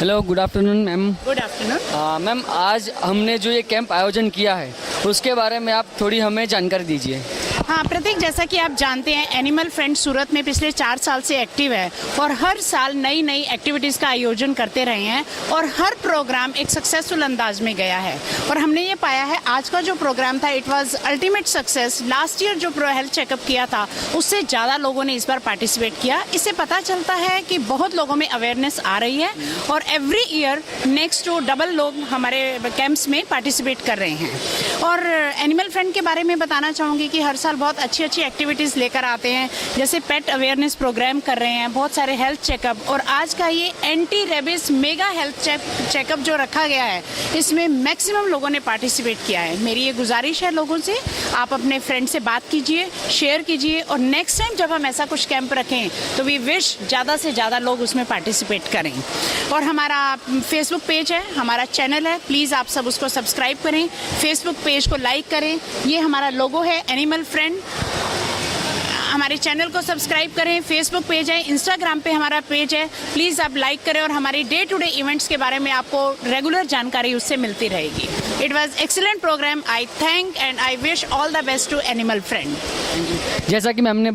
Hello, good afternoon ma'am. Good afternoon. Ma'am, आज हमने जो ये कैंप आयोजन किया है उसके बारे में आप थोड़ी हमें जानकारी दीजिए। हाँ प्रतीक, जैसा कि आप जानते हैं एनिमल फ्रेंड सूरत में पिछले 4 साल से एक्टिव है और हर साल नई नई एक्टिविटीज़ का आयोजन करते रहे हैं और हर प्रोग्राम एक सक्सेसफुल अंदाज में गया है। और हमने ये पाया है आज का जो प्रोग्राम था it was ultimate success. Last year जो हेल्थ चेकअप किया था उससे ज़्यादा लोगों ने इस बार पार्टिसिपेट किया। इससे पता चलता है कि बहुत लोगों में अवेयरनेस आ रही है और every year next to double लोग हमारे कैंप्स में पार्टिसिपेट कर रहे हैं। और एनिमल फ्रेंड के बारे में बताना चाहूँगी कि हर साल बहुत अच्छी अच्छी एक्टिविटीज़ लेकर आते हैं, जैसे पेट अवेयरनेस प्रोग्राम कर रहे हैं, बहुत सारे हेल्थ चेकअप। और आज का ये anti rabies mega health checkup जो रखा गया है इसमें मैक्सिमम लोगों ने पार्टिसिपेट किया है। मेरी ये गुजारिश है लोगों से, आप अपने फ्रेंड से बात कीजिए, शेयर कीजिए और नेक्स्ट टाइम जब हम ऐसा कुछ कैंप रखें तो वी विश ज़्यादा से ज़्यादा लोग उसमें पार्टिसिपेट करें। और हमारा फेसबुक पेज है, हमारा चैनल है, प्लीज़ आप सब उसको सब्सक्राइब करें, फेसबुक पेज को लाइक करें। ये हमारा लोगो है एनिमल फ्रेंड। हमारे चैनल को सब्सक्राइब करें, फेसबुक पेज है, इंस्टाग्राम पे हमारा पेज है, प्लीज़ आप लाइक करें और हमारी डे टू डे इवेंट्स के बारे में आपको रेगुलर जानकारी उससे मिलती रहेगी। It was excellent programme. I thank and I wish all the best to animal friend. जैसा कि मैम ने